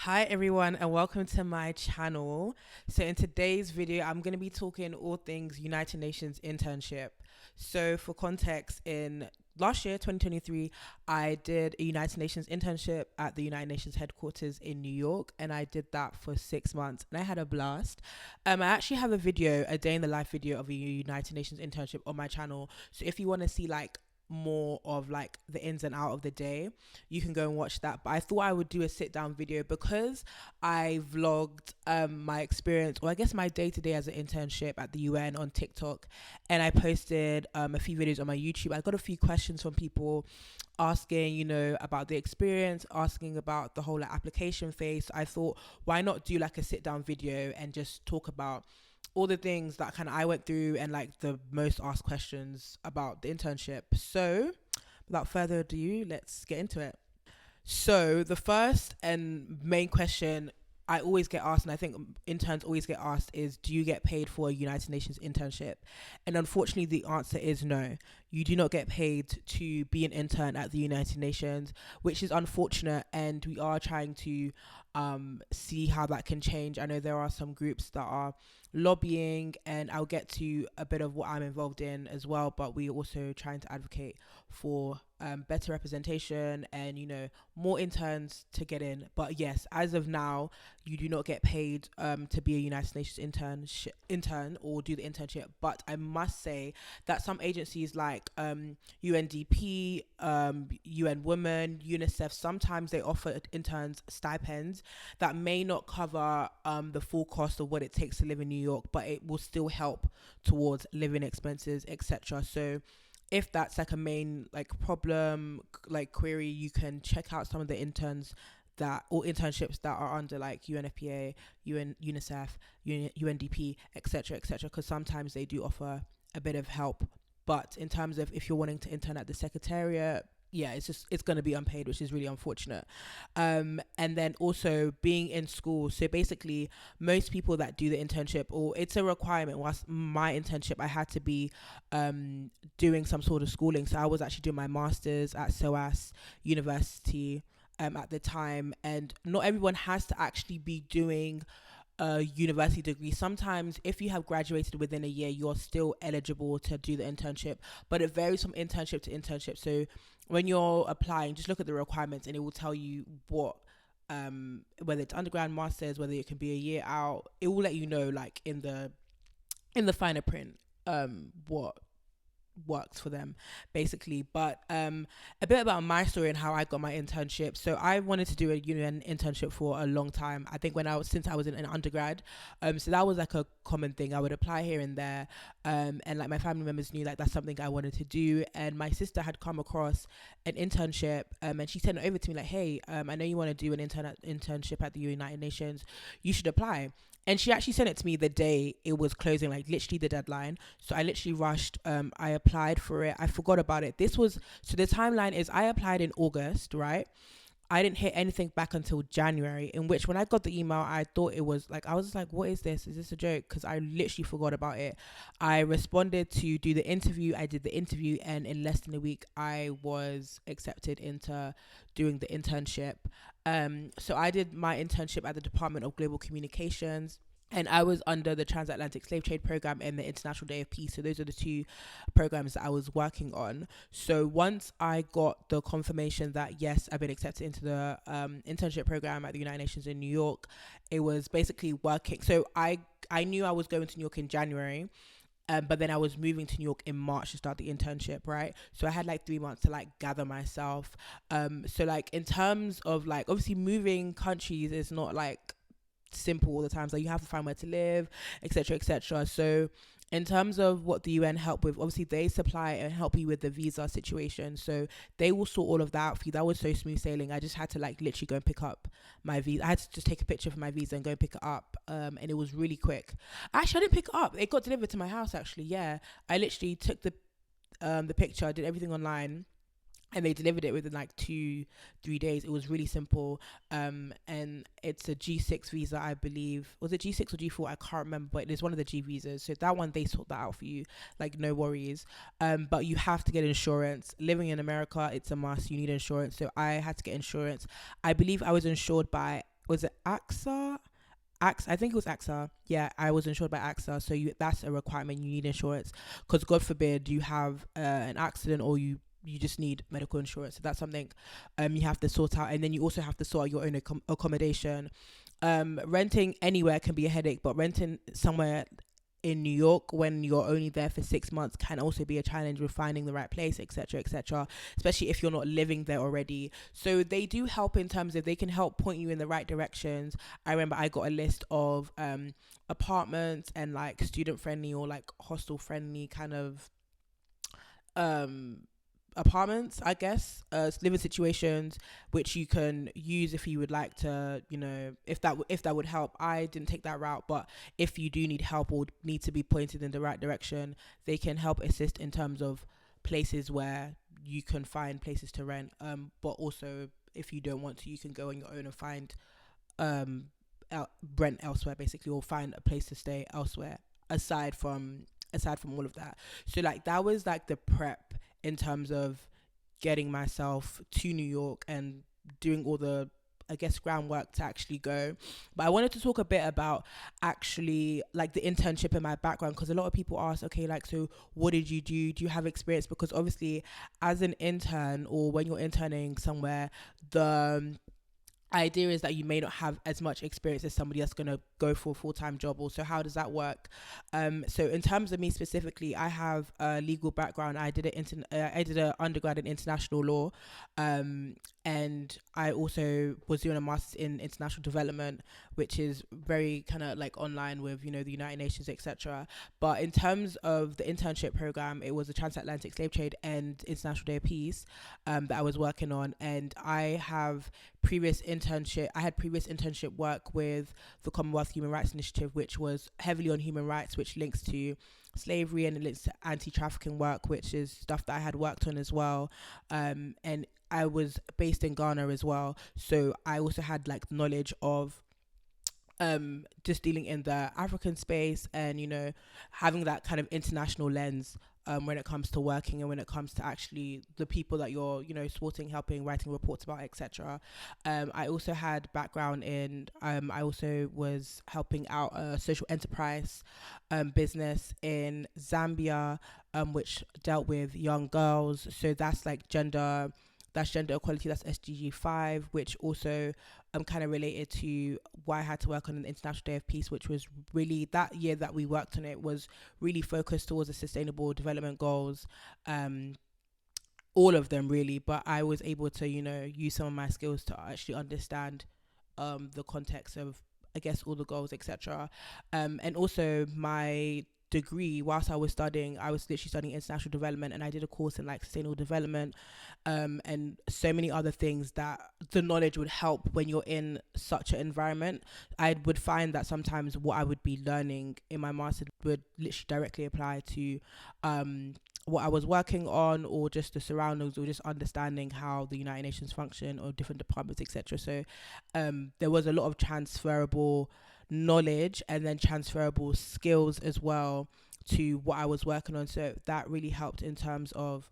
Hi everyone and welcome to my channel. So in today's video, I'm going to be talking all things United Nations internship. So for context, in last year, 2023, I did a United Nations internship at the United Nations headquarters in New York, and I did that for 6 months and I had a blast. I actually have a video, a day in the life video of a United Nations internship on my channel. So if you want to see like more of like the ins and out of the day, you can go and watch that. But I thought I would do a sit down video because I vlogged my experience, or I guess my day to day as an internship at the UN on TikTok, and I posted a few videos on my YouTube. I got a few questions from people asking, about the experience, asking about the whole like, application phase. So I thought, why not do like a sit down video and just talk about all the things that kind of I went through and like the most asked questions about the internship. So, without further ado, let's get into it. So, the first and main question I always get asked, and I think interns always get asked, is do you get paid for a United Nations internship? And unfortunately, the answer is no. You do not get paid to be an intern at the United Nations, which is unfortunate. And we are trying to see how that can change. I know there are some groups that are lobbying, and I'll get to a bit of what I'm involved in as well. But we're also trying to advocate for better representation and more interns to get in. But yes, as of now, you do not get paid to be a United Nations intern or do the internship. But I must say that some agencies like UNDP, UN Women, UNICEF, sometimes they offer interns stipends that may not cover the full cost of what it takes to live in New York, but it will still help towards living expenses, etc. So if that's like a main like problem, like query, you can check out some of the internships that are under like UNFPA, UNICEF, UNDP, etc., etc., because sometimes they do offer a bit of help. But in terms of if you're wanting to intern at the secretariat, yeah, it's going to be unpaid, which is really unfortunate. And then also being in school. So basically, most people that do the internship, or it's a requirement. Whilst my internship, I had to be doing some sort of schooling. So I was actually doing my masters at SOAS University at the time, and not everyone has to actually be doing a university degree. Sometimes if you have graduated within a year, you're still eligible to do the internship, but it varies from internship to internship. So when you're applying, just look at the requirements and it will tell you what whether it's undergrad, masters, whether it can be a year out. It will let you know like in the finer print what works for them basically. But a bit about my story and how I got my internship. So I wanted to do a UN internship for a long time. I think since I was in an undergrad. So that was like a common thing. I would apply here and there, and like my family members knew like that's something I wanted to do. And my sister had come across an internship, and she sent it over to me like, hey, I know you want to do an internship at the United Nations, you should apply. And she actually sent it to me the day it was closing, like literally the deadline. So I literally rushed. I applied for it. I forgot about it. So the timeline is I applied in August, right? I didn't hear anything back until January, in which when I got the email, I thought it was like, I was like, what is this? Is this a joke? Because I literally forgot about it. I responded to do the interview. I did the interview, and in less than a week, I was accepted into doing the internship. So I did my internship at the Department of Global Communications, and I was under the Transatlantic Slave Trade Program and the International Day of Peace. So those are the two programs that I was working on. So once I got the confirmation that yes, I've been accepted into the internship program at the United Nations in New York, it was basically working. So I knew I was going to New York in January. But then I was moving to New York in March to start the internship, right? So I had like 3 months to like gather myself. So like in terms of like obviously moving countries is not like simple all the time. So you have to find where to live, etc., etc. So in terms of what the UN help with, obviously they supply and help you with the visa situation. So they will sort all of that out for you. That was so smooth sailing. I just had to like literally go and pick up my visa. I had to just take a picture for my visa and go and pick it up. And it was really quick. Actually, I didn't pick it up. It got delivered to my house actually. Yeah. I literally took the picture, did everything online, and they delivered it within like 2-3 days. It was really simple. And it's a G6 visa, I believe. Was it G6 or G4? I can't remember, but it's one of the G visas. So that one, they sort that out for you, like no worries. But you have to get insurance. Living in America, it's a must. You need insurance. So I had to get insurance. I believe I was insured by was it AXA? I think it was AXA. Yeah, I was insured by AXA. So that's a requirement. You need insurance because God forbid you have an accident or you just need medical insurance. So that's something you have to sort out. And then you also have to sort out your own accommodation. Renting anywhere can be a headache, but renting somewhere in New York when you're only there for 6 months can also be a challenge with finding the right place, etc., etc., especially if you're not living there already. So they do help in terms of they can help point you in the right directions. I remember I got a list of apartments and like student friendly or like hostel friendly kind of um apartments, I guess, living situations which you can use if you would like to, if that would help. I didn't take that route, but if you do need help or need to be pointed in the right direction, they can help assist in terms of places where you can find places to rent. But also if you don't want to, you can go on your own and find um rent elsewhere basically, or find a place to stay elsewhere aside from all of that. So like that was like the prep in terms of getting myself to New York and doing all the, I guess, groundwork to actually go. But I wanted to talk a bit about actually like the internship in my background, because a lot of people ask, okay, like, so what did you do? Do you have experience? Because obviously as an intern or when you're interning somewhere, the idea is that you may not have as much experience as somebody that's going to go for a full-time job. Also, how does that work? So in terms of me specifically, I have a legal background. I did an undergrad in international law, and I also was doing a master's in international development, which is very kind of like online with the United Nations, etc. But in terms of the internship program, it was a transatlantic slave trade and international day of peace that I was working on, and I had previous internship work with the Commonwealth Human Rights Initiative, which was heavily on human rights, which links to slavery and it links to anti-trafficking work, which is stuff that I had worked on as well. And I was based in Ghana as well, so I also had like knowledge of just dealing in the African space and having that kind of international lens when it comes to working and when it comes to actually the people that you're supporting, helping, writing reports about, etc. I also had background in I also was helping out a social enterprise business in Zambia, which dealt with young girls. So that's gender equality, that's SDG 5, which also kind of related to why I had to work on an International Day of Peace, which was really, that year that we worked on it was really focused towards the sustainable development goals, all of them really. But I was able to use some of my skills to actually understand the context of, I guess, all the goals, etc. And also my degree, whilst I was studying, I was literally studying international development, and I did a course in like sustainable development, and so many other things that the knowledge would help when you're in such an environment. I would find that sometimes what I would be learning in my master would literally directly apply to what I was working on, or just the surroundings, or just understanding how the United Nations function or different departments, etc. So there was a lot of transferable knowledge and then transferable skills as well to what I was working on. So that really helped in terms of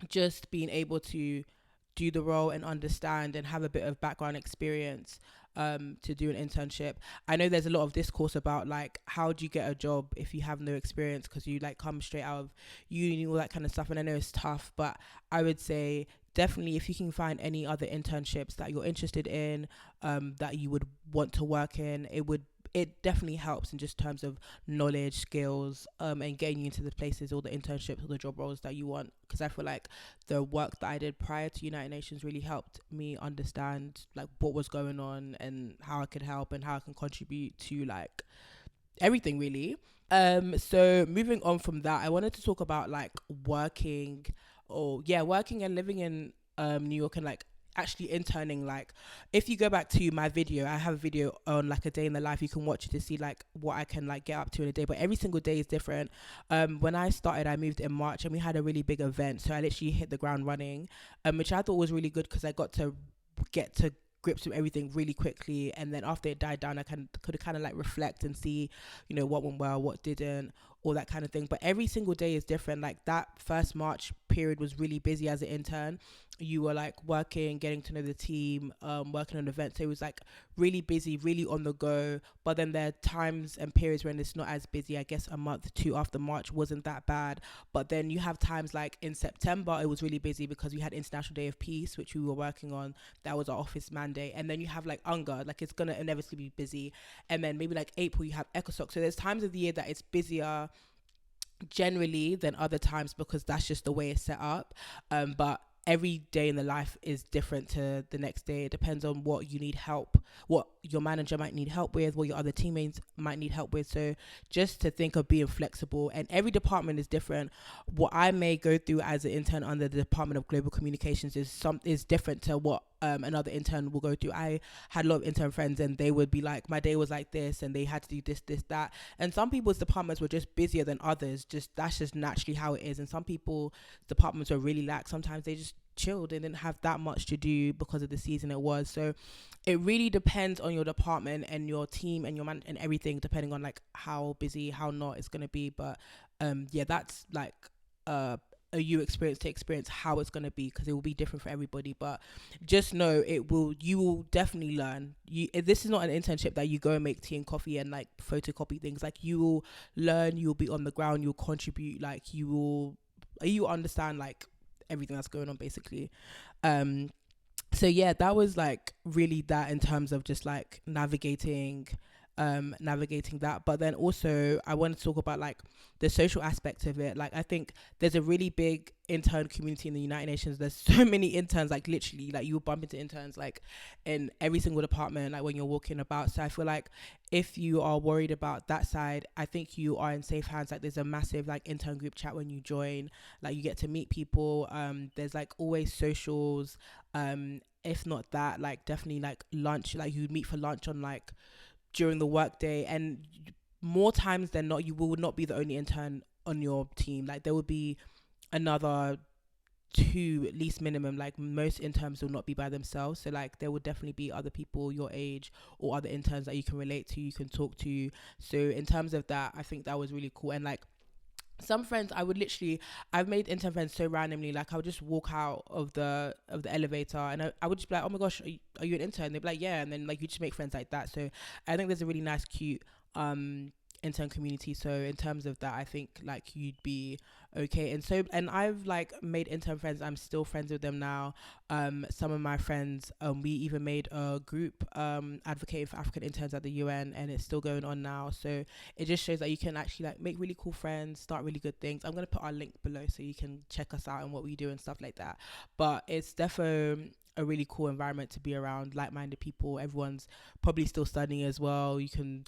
just being able to do the role and understand and have a bit of background experience to do an internship. I know there's a lot of discourse about like, how do you get a job if you have no experience, because you like come straight out of uni, all that kind of stuff. And I know it's tough, but I would say definitely if you can find any other internships that you're interested in, that you would want to work in, it definitely helps in just terms of knowledge, skills, and getting you into the places or the internships or the job roles that you want. Because I feel like the work that I did prior to United Nations really helped me understand like what was going on and how I could help and how I can contribute to like everything really. So moving on from that, I wanted to talk about like working and living in New York, and like actually interning. Like if you go back to my video, I have a video on like a day in the life. You can watch it to see like what I can like get up to in a day, but every single day is different. When I started, I moved in March and we had a really big event, so I literally hit the ground running, which I thought was really good because I got to get to grips with everything really quickly. And then after it died down, I could kind of like reflect and see what went well, what didn't, all that kind of thing. But every single day is different. Like that first March period was really busy as an intern. You were like working, getting to know the team, working on events. So it was like really busy, really on the go. But then there are times and periods when it's not as busy. I guess a month, two after March wasn't that bad. But then you have times like in September, it was really busy because we had International Day of Peace, which we were working on. That was our office mandate. And then you have like UNGA, like it's going to inevitably be busy. And then maybe like April, you have ECOSOC. So there's times of the year that it's busier generally than other times because that's just the way it's set up. But every day in the life is different to the next day. It depends on what you need help, what your manager might need help with, what your other teammates might need help with. So just to think of being flexible, and every department is different. What I may go through as an intern under the Department of Global Communications is different to what another intern will go through. I had a lot of intern friends and they would be like, my day was like this and they had to do this, that. And some people's departments were just busier than others. Just that's just naturally how it is. And some people departments are really lax. Sometimes they just chilled and didn't have that much to do because of the season it was. So it really depends on your department and your team and your man and everything, depending on like how busy, how not it's gonna be. But yeah, that's like a you experience to experience how it's going to be, because it will be different for everybody. But just know you will definitely learn. This is not an internship that you go and make tea and coffee and like photocopy things. Like you will learn, you'll be on the ground, you'll contribute, like you understand like everything that's going on basically. So yeah, that was like really that in terms of just like navigating that. But then also I want to talk about like the social aspect of it. Like I think there's a really big intern community in the United Nations. There's so many interns, like literally like you'll bump into interns like in every single department, like when you're walking about. So I feel like if you are worried about that side, I think you are in safe hands. Like there's a massive like intern group chat when you join, like you get to meet people. There's like always socials. If not that, like definitely like lunch, like you meet for lunch on like during the workday. And more times than not, you will not be the only intern on your team. Like there will be another two at least minimum. Like most interns will not be by themselves, so like there will definitely be other people your age or other interns that you can relate to, you can talk to. So in terms of that, I think that was really cool. And like some friends, I've made intern friends so randomly. Like I would just walk out of the elevator and I would just be like, oh my gosh, are you an intern? They'd be like, yeah. And then like you just make friends like that. So I think there's a really nice cute intern community. So in terms of that, I think like you'd be okay. And I've like made intern friends. I'm still friends with them now. Some of my friends, we even made a group advocating for African interns at the UN, and it's still going on now. So it just shows that you can actually like make really cool friends, start really good things. I'm gonna put our link below so you can check us out and what we do and stuff like that. But it's definitely a really cool environment to be around like-minded people. Everyone's probably still studying as well. You can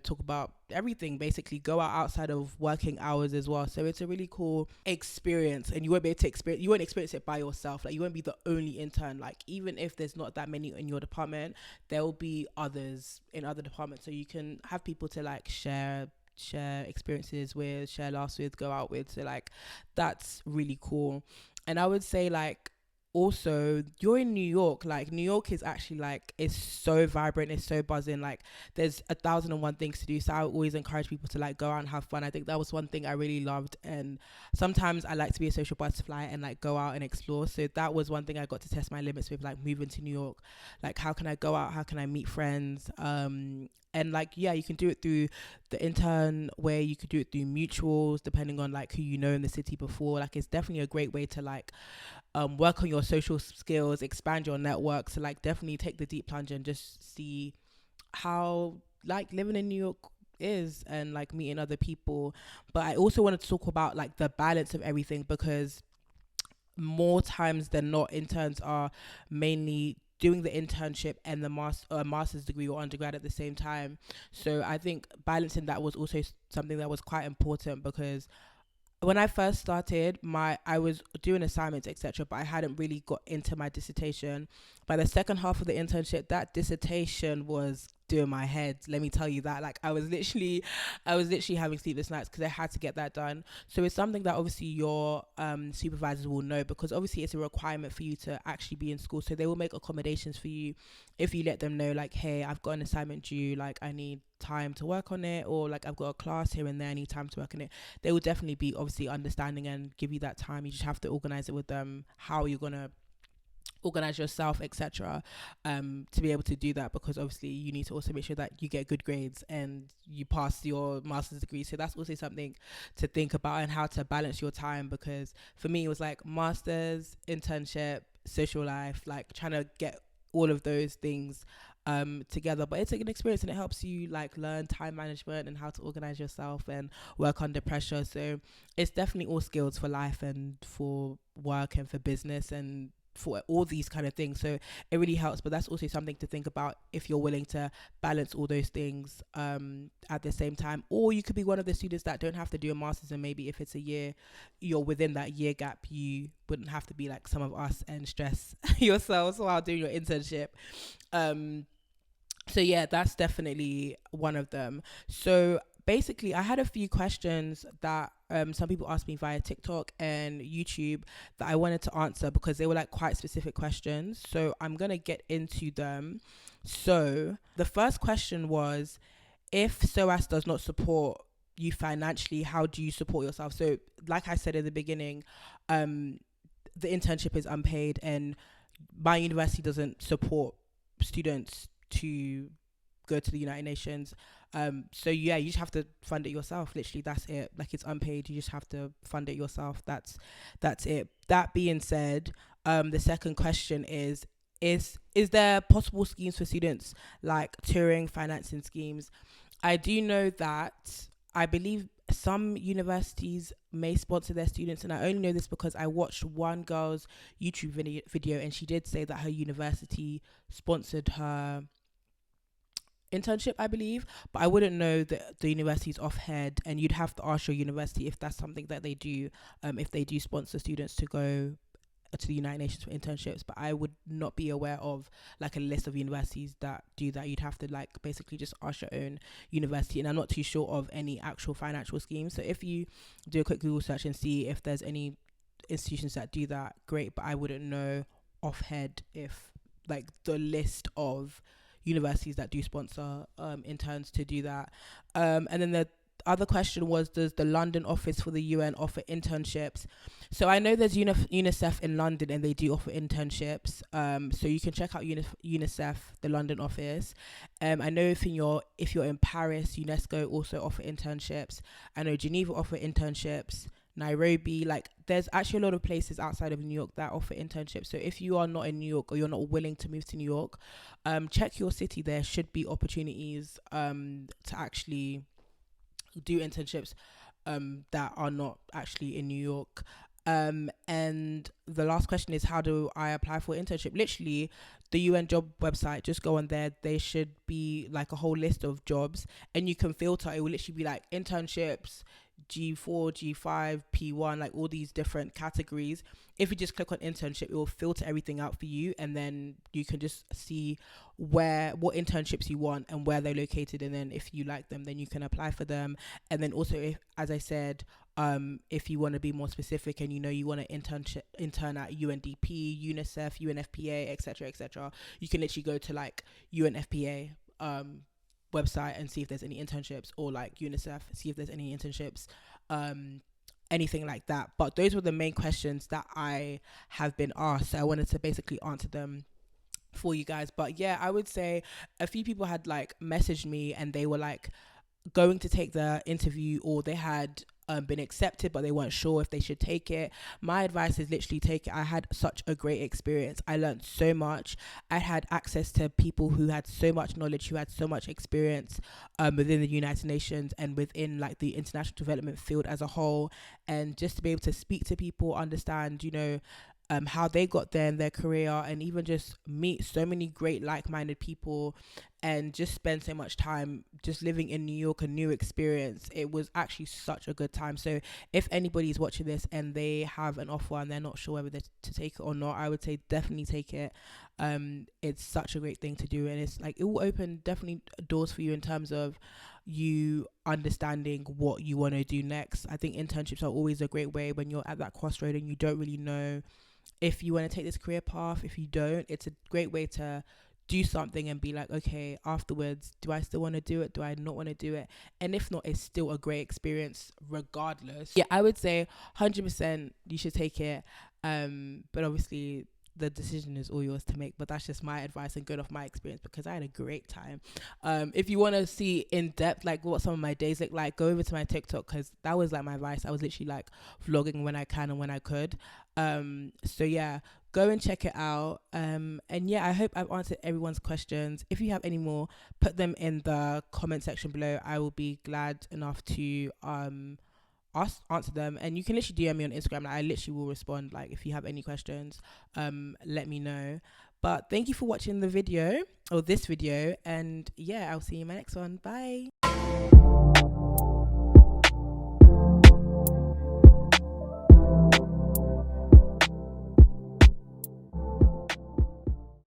talk about everything, basically go out outside of working hours as well. So it's a really cool experience, and you won't experience it by yourself. Like you won't be the only intern. Like even if there's not that many in your department, there will be others in other departments, so you can have people to like share experiences with, share laughs with, go out with. So like that's really cool. And I would say like also you're in New York. Like New York is actually like, it's so vibrant, it's so buzzing. Like there's 1,001 things to do. So I always encourage people to like go out and have fun. I think that was one thing I really loved. And sometimes I like to be a social butterfly and like go out and explore. So that was one thing I got to test my limits with, like moving to New York. Like how can I go out, how can I meet friends? And like yeah, you can do it through the intern way, you could do it through mutuals depending on like who you know in the city before. Like it's definitely a great way to like work on your social skills, expand your network. So like definitely take the deep plunge and just see how like living in New York is, and like meeting other people. But I also wanted to talk about like the balance of everything, because more times than not, interns are mainly doing the internship and the master's degree or undergrad at the same time. So I think balancing that was also something that was quite important, because when I first started, I was doing assignments, etc., but I hadn't really got into my dissertation. By the second half of the internship, that dissertation was do in my head. Let me tell you that. Like I was literally having sleepless nights because I had to get that done. So it's something that obviously your supervisors will know, because obviously it's a requirement for you to actually be in school. So they will make accommodations for you if you let them know, like, hey, I've got an assignment due, like I need time to work on it, or like I've got a class here and there, I need time to work on it. They will definitely be obviously understanding and give you that time. You just have to organize it with them, how you're gonna organize yourself, etc., to be able to do that, because obviously you need to also make sure that you get good grades and you pass your master's degree. So that's also something to think about, and how to balance your time, because for me it was like master's, internship, social life, like trying to get all of those things together. But it's like an experience, and it helps you like learn time management and how to organize yourself and work under pressure. So it's definitely all skills for life and for work and for business and for all these kind of things. So it really helps. But that's also something to think about if you're willing to balance all those things at the same time. Or you could be one of the students that don't have to do a master's, and maybe if it's a year, you're within that year gap, you wouldn't have to be like some of us and stress yourselves while doing your internship. So yeah, that's definitely one of them. So basically I had a few questions that some people asked me via TikTok and YouTube that I wanted to answer, because they were like quite specific questions. So I'm gonna get into them. So the first question was, if SOAS does not support you financially, how do you support yourself? So like I said in the beginning, the internship is unpaid, and my university doesn't support students to go to the United Nations. So yeah, you just have to fund it yourself. Literally, that's it. Like, it's unpaid. You just have to fund it yourself. That's it. That being said, the second question is there possible schemes for students, like touring financing schemes? I do know that I believe some universities may sponsor their students, and I only know this because I watched one girl's YouTube video, and she did say that her university sponsored her internship, I believe, but I wouldn't know the university's off head, and you'd have to ask your university if that's something that they do, if they do sponsor students to go to the United Nations for internships. But I would not be aware of like a list of universities that do that. You'd have to like basically just ask your own university, and I'm not too sure of any actual financial schemes. So if you do a quick Google search and see if there's any institutions that do that, great, but I wouldn't know off head if like the list of universities that do sponsor interns to do that. And then the other question was, does the London office for the UN offer internships? So I know there's UNICEF in London, and they do offer internships. So you can check out UNICEF, the London office. I know if you're in Paris, UNESCO also offer internships. I know Geneva offer internships. Nairobi, like there's actually a lot of places outside of New York that offer internships. So if you are not in New York, or you're not willing to move to New York, check your city. There should be opportunities to actually do internships that are not actually in New York. And the last question is, how do I apply for internship? Literally, the UN job website, just go on there. There should be like a whole list of jobs, and you can filter. It will literally be like internships, G4, G5, P1, like all these different categories. If you just click on internship, it will filter everything out for you, and then you can just see what internships you want and where they're located, and then if you like them, then you can apply for them. And then also, if, as I said, if you want to be more specific and you want to intern at UNDP, UNICEF, UNFPA, etc., you can literally go to like UNFPA website and see if there's any internships, or like UNICEF, see if there's any internships, anything like that. But those were the main questions that I have been asked, so I wanted to basically answer them for you guys. But yeah, I would say a few people had like messaged me, and they were like going to take the interview, or they had been accepted but they weren't sure if they should take it. My advice is literally take it. I had such a great experience. I learned so much. I had access to people who had so much knowledge, who had so much experience within the United Nations and within like the international development field as a whole. And just to be able to speak to people, understand, how they got there in their career, and even just meet so many great like-minded people, and just spend so much time just living in New York, a new experience. It was actually such a good time. So if anybody's watching this and they have an offer and they're not sure whether to take it or not, I would say definitely take it. It's such a great thing to do, and it's like it will open definitely doors for you in terms of you understanding what you want to do next. I think internships are always a great way when you're at that crossroad and you don't really know if you want to take this career path. If you don't, it's a great way to do something and be like, okay, afterwards, do I still want to do it? Do I not want to do it? And if not, it's still a great experience regardless. Yeah, I would say 100% you should take it. But obviously the decision is all yours to make, but that's just my advice and good off my experience because I had a great time. If you want to see in depth like what some of my days look like, go over to my TikTok because that was like my advice. I was literally like vlogging when I can and when I could. So yeah, go and check it out. And yeah, I hope I've answered everyone's questions. If you have any more, put them in the comment section below. I will be glad enough to answer them, and you can literally DM me on Instagram. Like, I literally will respond. Like if you have any questions, let me know. But thank you for watching the video or this video, and yeah, I'll see you in my next one. Bye.